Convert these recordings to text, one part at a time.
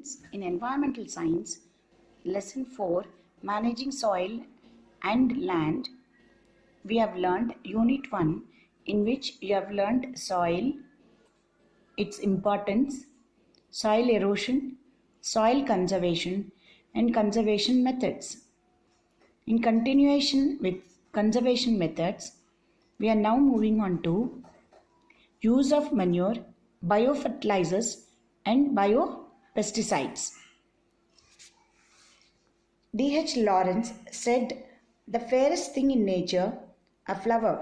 students, in Environmental Science, Lesson 4, Managing Soil and Land, we have learned Unit 1, in which you have learned soil, its importance, soil erosion, soil conservation, and conservation methods. In continuation with conservation methods, we are now moving on to use of manure, biofertilizers, and biopesticides. D.H. Lawrence said, "The fairest thing in nature, a flower,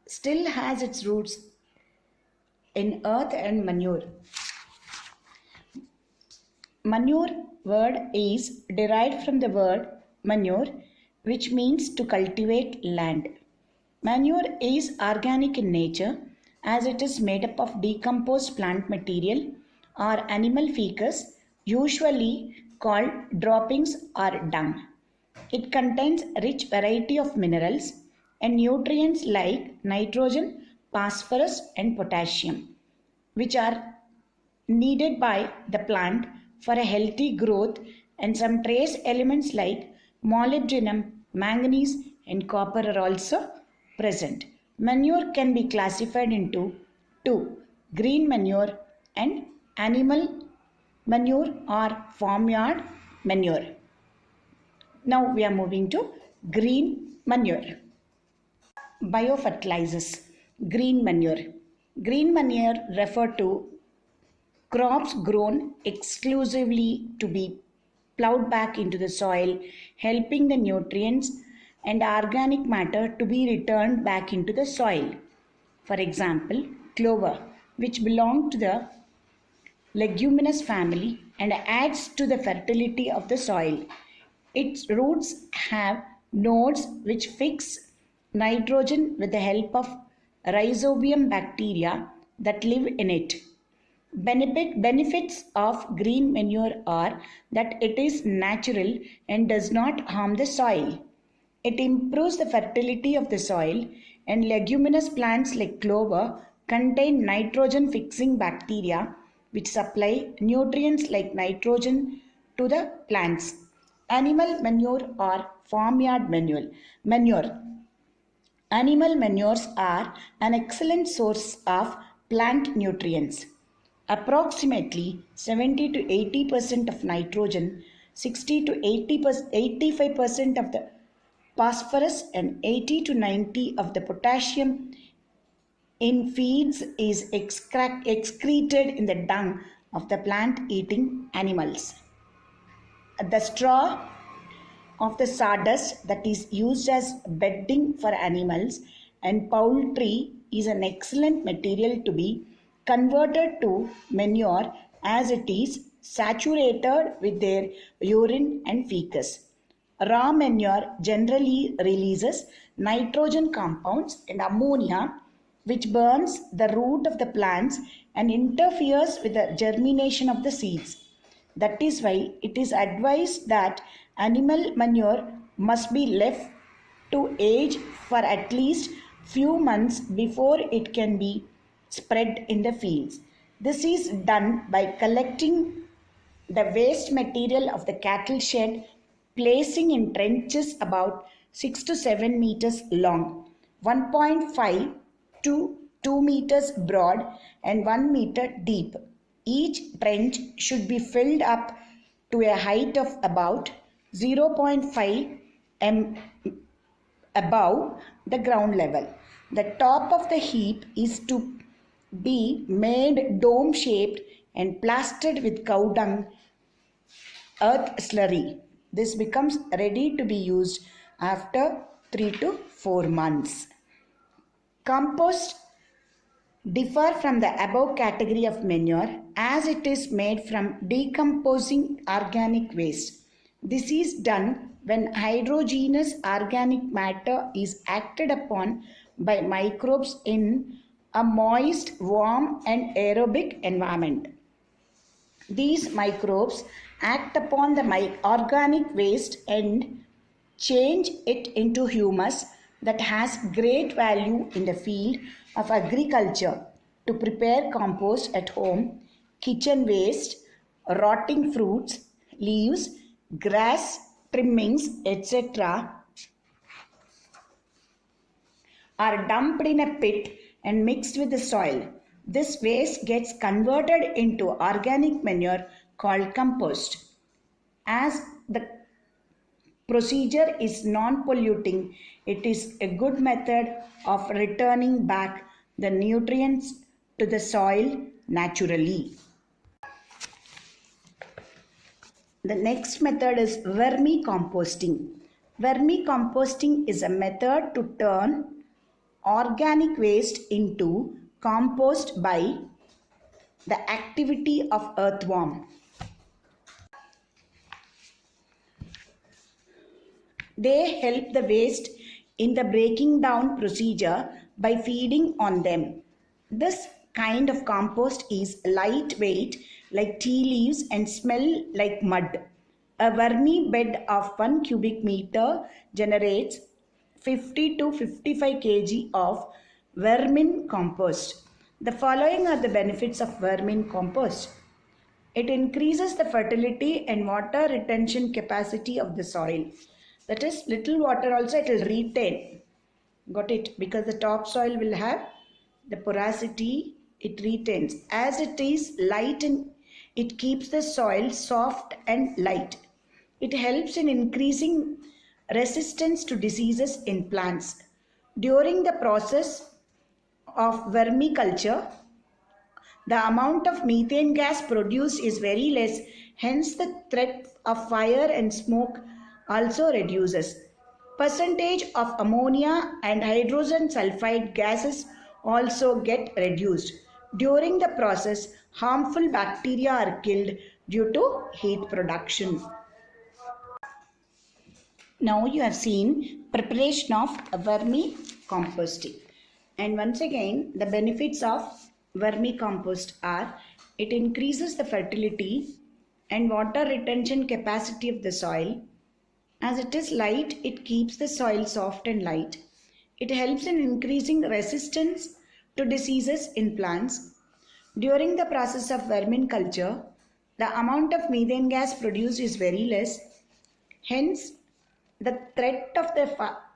still has its roots in earth and manure." Manure word is derived from the word manure, which means to cultivate land. Manure is organic in nature as it is made up of decomposed plant material or animal feces, usually called droppings or dung. It contains a rich variety of minerals and nutrients like nitrogen, phosphorus, and potassium, which are needed by the plant for a healthy growth, and some trace elements like molybdenum, manganese, and copper are also present. Manure can be classified into two: green manure and animal manure or farmyard manure. Now we are moving to green manure. Biofertilizers. Green manure. Green manure refer to crops grown exclusively to be plowed back into the soil, helping the nutrients and organic matter to be returned back into the soil. For example, clover, which belongs to the leguminous family and adds to the fertility of the soil. Its roots have nodes which fix nitrogen with the help of rhizobium bacteria that live in it. Benefits of green manure are that it is natural and does not harm the soil. It improves the fertility of the soil, and leguminous plants like clover contain nitrogen fixing bacteria which supply nutrients like nitrogen to the plants. Animal manure or farmyard manure. Animal manures are an excellent source of plant nutrients. Approximately 70 to 80% of nitrogen, 60 to 85% of the phosphorus, and 80 to 90 of the potassium in feeds is excreted in the dung of the plant-eating animals. The straw of the sawdust that is used as bedding for animals and poultry is an excellent material to be converted to manure as it is saturated with their urine and feces. Raw manure generally releases nitrogen compounds and ammonia, which burns the root of the plants and interferes with the germination of the seeds. That is why it is advised that animal manure must be left to age for at least few months before it can be spread in the fields. This is done by collecting the waste material of the cattle shed, placing in trenches about 6 to 7 meters long, 1.5 to 2 meters broad, and 1 meter deep. Each trench should be filled up to a height of about 0.5 m above the ground level. The top of the heap is to be made dome shaped and plastered with cow dung earth slurry. This becomes ready to be used after 3 to 4 months. Compost differ from the above category of manure as it is made from decomposing organic waste. This is done when heterogeneous organic matter is acted upon by microbes in a moist, warm, and aerobic environment. These microbes act upon the organic waste and change it into humus that has great value in the field of agriculture to prepare compost at home, kitchen waste, rotting fruits, leaves, grass, trimmings, etc. are dumped in a pit and mixed with the soil. This waste gets converted into organic manure called compost. As the procedure is non-polluting, it is a good method of returning back the nutrients to the soil naturally. The next method is vermicomposting. Vermicomposting is a method to turn organic waste into compost by the activity of earthworm. They help the waste in the breaking down procedure by feeding on them. This kind of compost is lightweight like tea leaves and smell like mud. A vermi bed of 1 cubic meter generates 50 to 55 kg of vermin compost. The following are the benefits of vermin compost. It increases the fertility and water retention capacity of the soil. That is, little water also it will retain. Got it? Because the topsoil will have the porosity, it retains. As it is light and it keeps the soil soft and light. It helps in increasing resistance to diseases in plants. During the process of vermiculture, the amount of methane gas produced is very less, hence the threat of fire and smoke also reduces. Percentage of ammonia and hydrogen sulfide gases also get reduced. During the process, harmful bacteria are killed due to heat production. Now you have seen preparation of vermicomposting. And once again, the benefits of vermicompost are it increases the fertility and water retention capacity of the soil. As it is light, it keeps the soil soft and light. It helps in increasing resistance to diseases in plants. During the process of vermiculture, the amount of methane gas produced is very less. Hence, the threat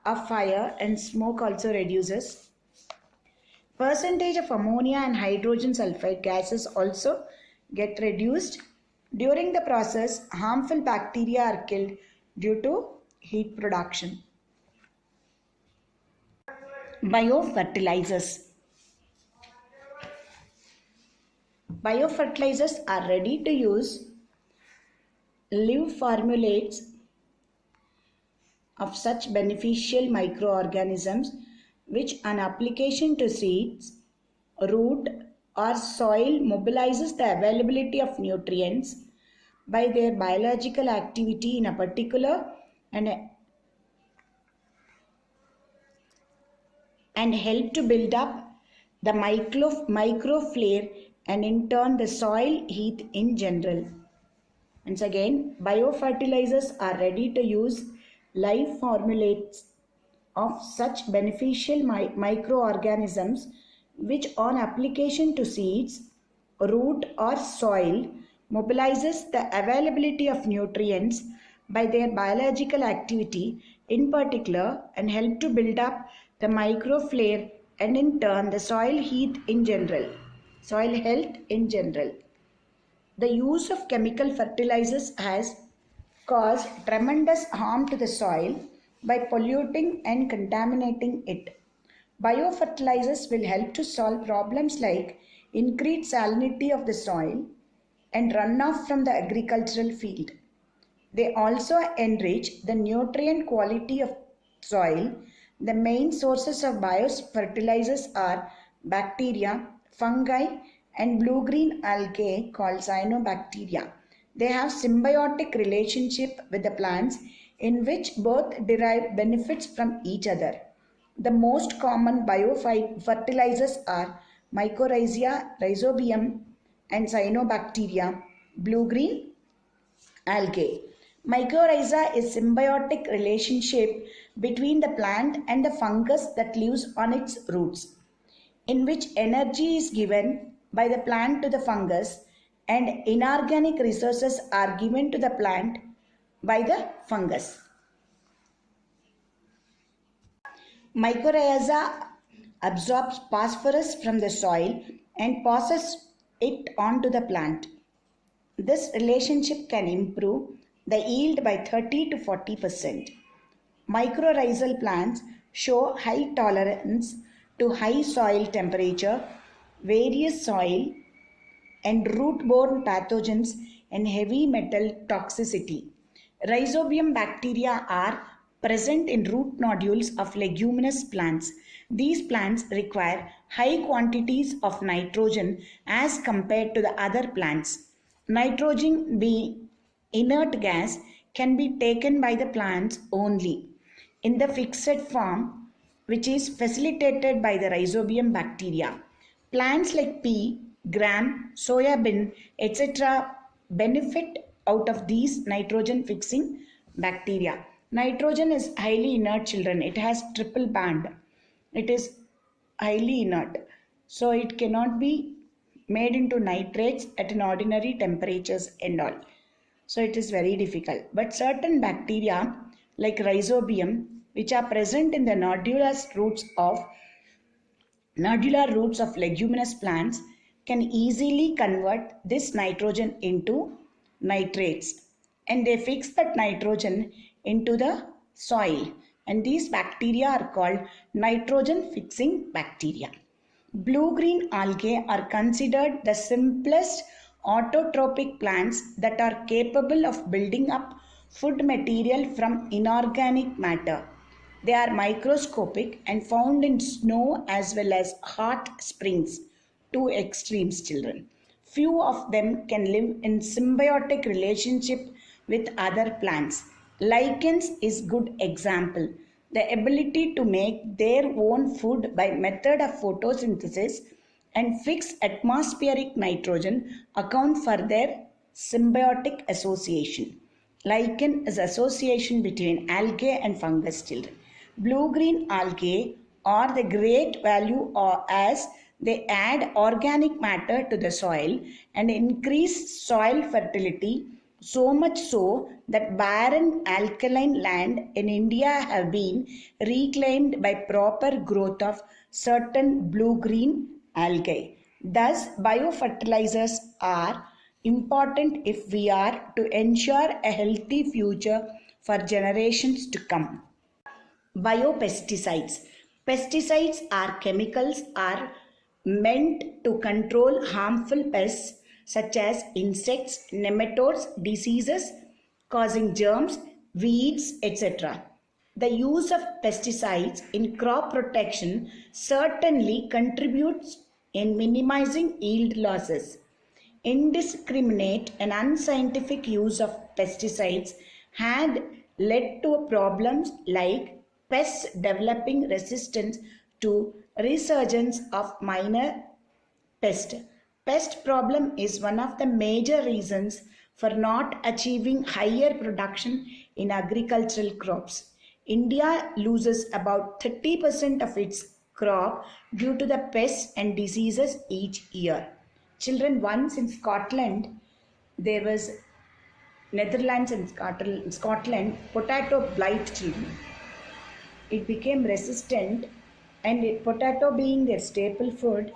of fire and smoke also reduces. Percentage of ammonia and hydrogen sulfide gases also get reduced. During the process, harmful bacteria are killed due to heat production. Biofertilizers. Biofertilizers are ready to use live formulates of such beneficial microorganisms which on application to seeds, root or soil mobilizes the availability of nutrients by their biological activity in a particular and help to build up the microflare and in turn the soil heat in general. Once again, biofertilizers are ready to use live formulates of such beneficial microorganisms which on application to seeds, root or soil mobilizes the availability of nutrients by their biological activity in particular and help to build up the microflare and in turn the soil heat in general, soil health in general. The use of chemical fertilizers has caused tremendous harm to the soil by polluting and contaminating it. Biofertilizers will help to solve problems like increased salinity of the soil and runoff from the agricultural field. They also enrich the nutrient quality of soil. The main sources of biofertilizers are bacteria, fungi, and blue-green algae called cyanobacteria. They have symbiotic relationship with the plants in which both derive benefits from each other. The most common biofertilizers are mycorrhiza, rhizobium, and cyanobacteria, blue-green algae. Mycorrhiza is symbiotic relationship between the plant and the fungus that lives on its roots, in which energy is given by the plant to the fungus and inorganic resources are given to the plant by the fungus. Mycorrhiza absorbs phosphorus from the soil and passes it on to the plant. This relationship can improve the yield by 30 to 40%. Mycorrhizal plants show high tolerance to high soil temperature, various soil and root-borne pathogens, and heavy metal toxicity. Rhizobium bacteria are present in root nodules of leguminous plants. These plants require high quantities of nitrogen as compared to the other plants. Nitrogen, being inert gas, can be taken by the plants only in the fixed form, which is facilitated by the rhizobium bacteria. Plants like pea, gram, soya bean, etc. benefit out of these nitrogen fixing bacteria. Nitrogen is highly inert, children. It has triple bond. It is highly inert. So it cannot be made into nitrates at an ordinary temperatures and all. So it is very difficult. But certain bacteria like rhizobium, which are present in the nodular roots of leguminous plants, can easily convert this nitrogen into nitrates, and they fix that nitrogen into the soil, and these bacteria are called nitrogen fixing bacteria. Blue-green algae are considered the simplest autotrophic plants that are capable of building up food material from inorganic matter. They are microscopic and found in snow as well as hot springs. Two extremes, children. Few of them can live in symbiotic relationship with other plants. Lichens is good example. The ability to make their own food by method of photosynthesis and fix atmospheric nitrogen account for their symbiotic association. Lichen is association between algae and fungus, children. Blue-green algae are the great value as they add organic matter to the soil and increase soil fertility, so much so that barren alkaline land in India have been reclaimed by proper growth of certain blue-green algae. Thus, biofertilizers are important if we are to ensure a healthy future for generations to come. Biopesticides. Pesticides are chemicals are meant to control harmful pests such as insects, nematodes, diseases causing germs, weeds, etc. The use of pesticides in crop protection certainly contributes in minimizing yield losses. Indiscriminate and unscientific use of pesticides had led to problems like pests developing resistance to resurgence of minor pests. Pest problem is one of the major reasons for not achieving higher production in agricultural crops. India loses about 30% of its crop due to the pests and diseases each year. Children, once in Scotland, there was Netherlands and Scotland potato blight, children. It became resistant, and potato being their staple food,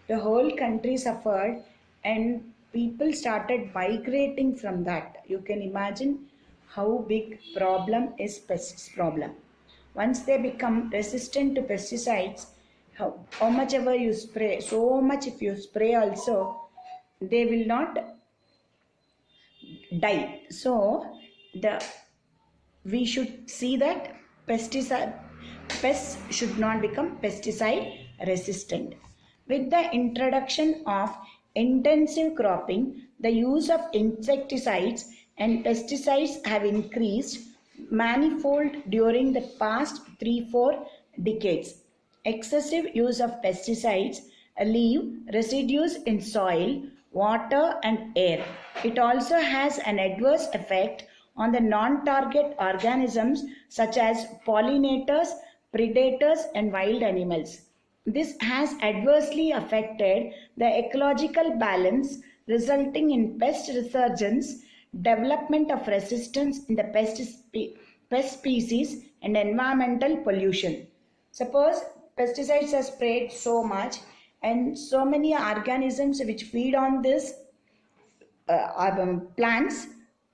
the whole country suffered and people started migrating from that. You can imagine how big problem is pests problem. Once they become resistant to pesticides, how much ever you spray, so much if you spray also, they will not die. So we should see that pests should not become pesticide resistant. With the introduction of intensive cropping, the use of insecticides and pesticides have increased manifold during the past 3-4 decades. Excessive use of pesticides leave residues in soil, water and air. It also has an adverse effect on the non-target organisms such as pollinators, predators and wild animals. This has adversely affected the ecological balance resulting in pest resurgence, development of resistance in the pest species, and environmental pollution. Suppose pesticides are sprayed so much and so many organisms which feed on this plants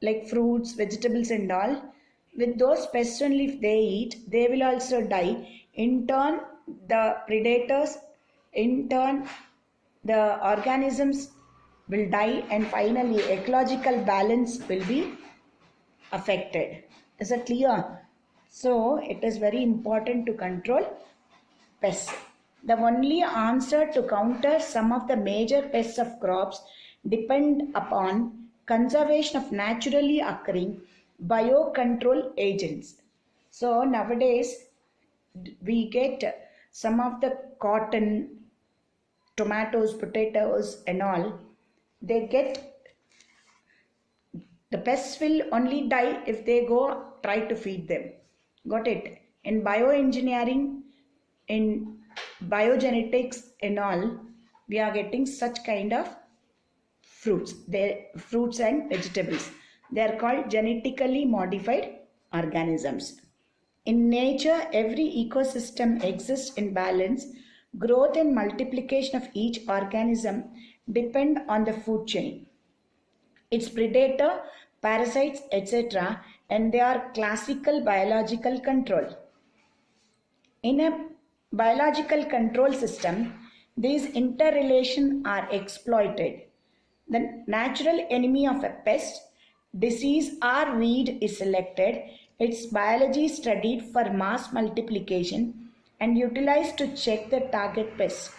like fruits, vegetables and all, with those pests only if they eat, they will also die. In turn, the predators, in turn, the organisms will die, and finally ecological balance will be affected. Is it clear? So it is very important to control pests. The only answer to counter some of the major pests of crops depend upon conservation of naturally occurring biocontrol agents. So nowadays we get some of the cotton, tomatoes, potatoes and all, they get, the pests will only die if they go try to feed them. Got it? In bioengineering, in biogenetics and all, we are getting such kind of fruits and vegetables. They are called genetically modified organisms. In nature, every ecosystem exists in balance. Growth and multiplication of each organism depend on the food chain, its predator, parasites, etc., and they are classical biological control. In a biological control system, these interrelations are exploited. The natural enemy of a pest, disease or weed is selected, its biology studied for mass multiplication and utilized to check the target pest.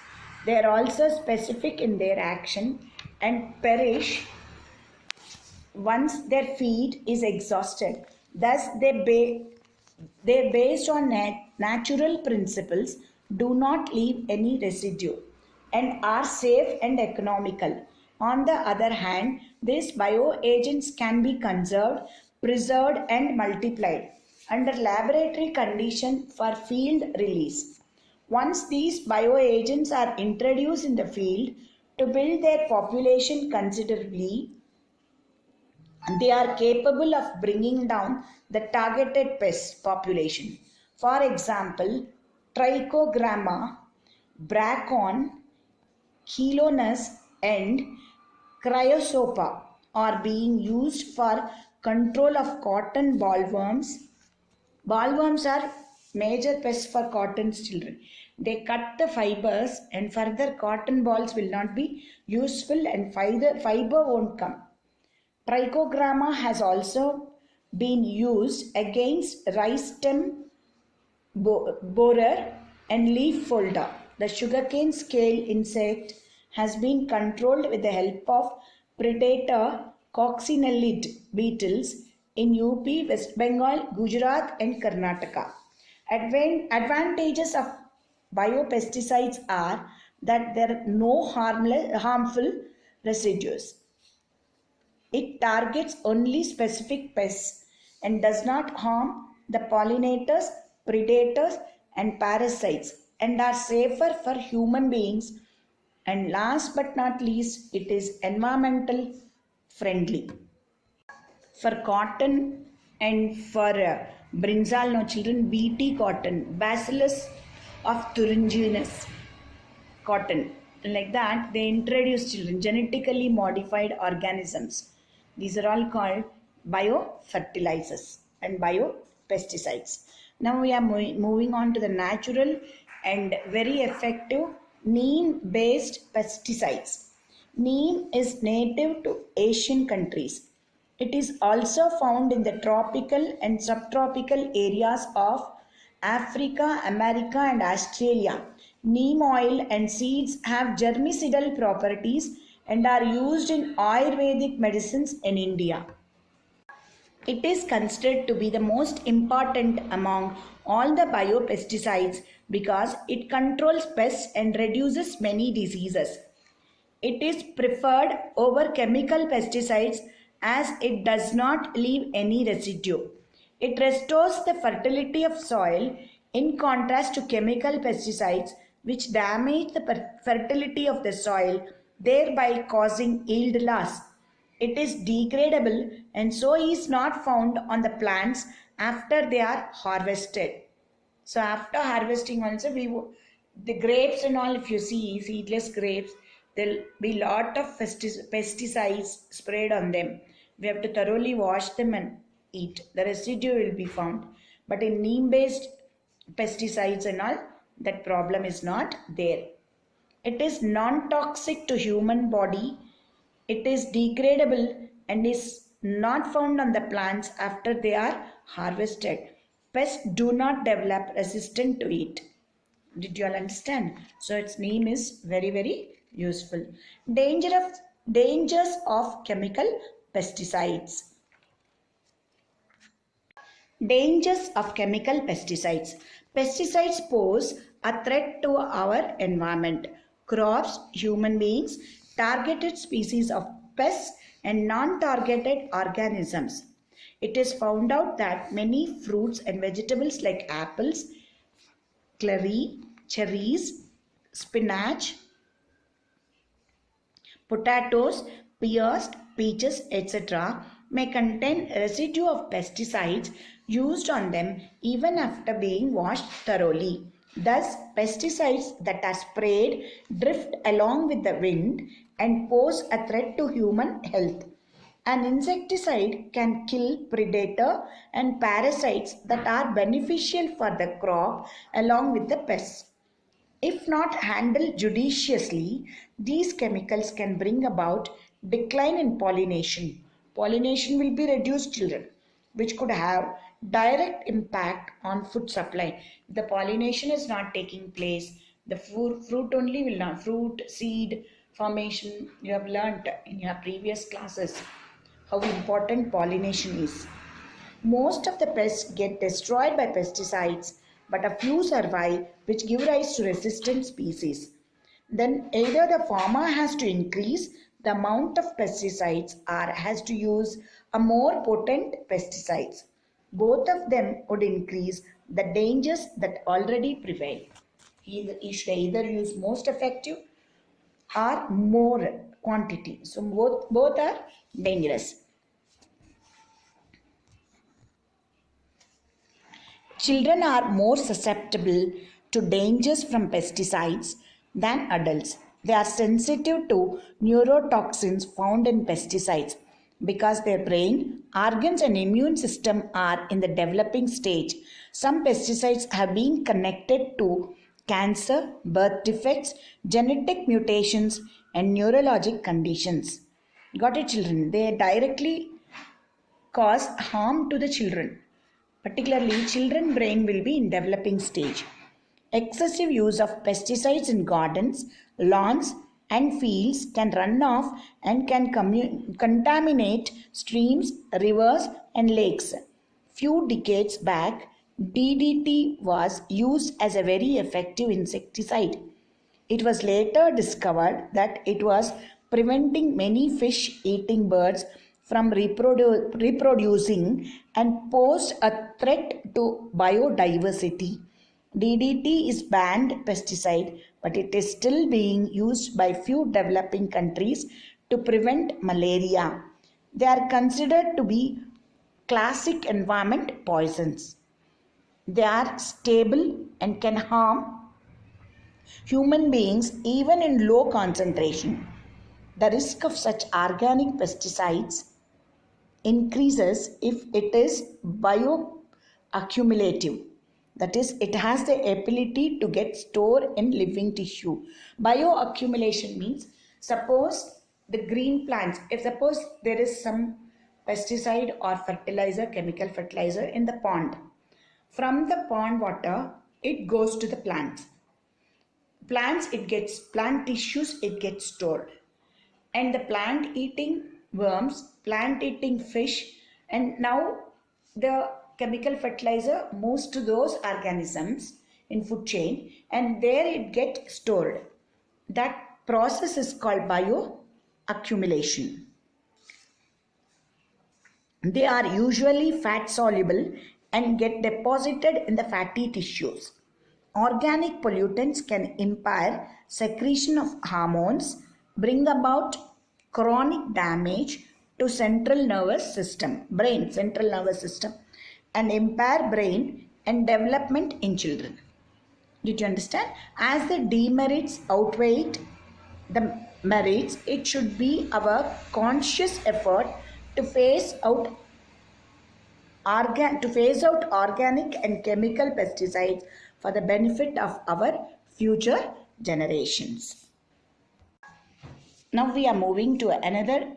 They are also specific in their action and perish once their feed is exhausted. Thus, they based on natural principles do not leave any residue and are safe and economical. On the other hand, these bioagents can be conserved, preserved and multiplied under laboratory conditions for field release. Once these bioagents are introduced in the field to build their population considerably, they are capable of bringing down the targeted pest population. For example, trichogramma, bracon, chelones and cryosopa are being used for control of cotton bollworms. Bollworms are major pests for cotton's children. They cut the fibers and further cotton balls will not be useful and fiber won't come. Trichogramma has also been used against rice stem borer and leaf folder. The sugarcane scale insect has been controlled with the help of predator coccinellid beetles in UP, West Bengal, Gujarat and Karnataka. Advantages of biopesticides are that there are no harmful residues. It targets only specific pests and does not harm the pollinators, predators and parasites and are safer for human beings. And last but not least, it is environmental friendly. For cotton and for brinjal, no children, BT cotton, Bacillus of thuringiensis cotton. Like that, they introduce children genetically modified organisms. These are all called biofertilizers and biopesticides. Now we are moving on to the natural and very effective neem-based pesticides. Neem is native to Asian countries. It is also found in the tropical and subtropical areas of Africa, America and Australia. Neem oil and seeds have germicidal properties and are used in Ayurvedic medicines in India. It is considered to be the most important among all the biopesticides because it controls pests and reduces many diseases. It is preferred over chemical pesticides as it does not leave any residue. It restores the fertility of soil in contrast to chemical pesticides which damage the fertility of the soil thereby causing yield loss. It is degradable and so is not found on the plants after they are harvested. So after harvesting also the grapes and all, if you see seedless grapes, there'll be lot of pesticides sprayed on them. We have to thoroughly wash them and eat. The residue will be found. But in neem based pesticides and all, that problem is not there. It is non-toxic to human body. It is degradable and is not found on the plants after they are harvested. Pests do not develop resistance to it. Did you all understand? So its name is very useful. Dangers of chemical pesticides. Dangers of chemical pesticides. Pesticides pose a threat to our environment, crops, human beings, targeted species of pests, and non-targeted organisms. It is found out that many fruits and vegetables like apples, cherries, spinach, potatoes, pears, peaches, etc. may contain residue of pesticides used on them even after being washed thoroughly. Thus, pesticides that are sprayed drift along with the wind and pose a threat to human health. An insecticide can kill predator and parasites that are beneficial for the crop along with the pests. If not handled judiciously, these chemicals can bring about decline in pollination. Pollination will be reduced, children, which could have direct impact on food supply. If the pollination is not taking place, the fruit only will not, fruit, seed formation, you have learnt in your previous classes how important pollination is. Most of the pests get destroyed by pesticides, but a few survive, which give rise to resistant species. Then either the farmer has to increase the amount of pesticides or has to use a more potent pesticides. Both of them would increase the dangers that already prevail. He should either use most effective or more quantity. So both are dangerous. Children are more susceptible to dangers from pesticides than adults. They are sensitive to neurotoxins found in pesticides because their brain, organs and immune system are in the developing stage. Some pesticides have been connected to cancer, birth defects, genetic mutations and neurologic conditions. Got it, children? They directly cause harm to the children. Particularly, children's brain will be in developing stage. Excessive use of pesticides in gardens, lawns and fields can run off and can contaminate streams, rivers and lakes. Few decades back, DDT was used as a very effective insecticide. It was later discovered that it was preventing many fish-eating birds from reproducing and posed a threat to biodiversity. DDT is banned pesticide, but it is still being used by few developing countries to prevent malaria. They are considered to be classic environment poisons. They are stable and can harm human beings even in low concentration. The risk of such organic pesticides increases if it is bioaccumulative. That is, it has the ability to get stored in living tissue. Bioaccumulation means, suppose the green plants, if suppose there is some pesticide or fertilizer, chemical fertilizer in the pond. From the pond water, it goes to the plants. Plant tissues, it gets stored. And the plant eating worms, plant eating fish, and now the chemical fertilizer moves to those organisms in food chain and there it gets stored. That process is called bioaccumulation. They are usually fat soluble and get deposited in the fatty tissues. Organic pollutants can impair secretion of hormones, bring about chronic damage to central nervous system, brain, central nervous system, and impair brain and development in children. Did you understand? As the demerits outweigh the merits, it should be our conscious effort to phase out organic and chemical pesticides for the benefit of our future generations. Now we are moving to another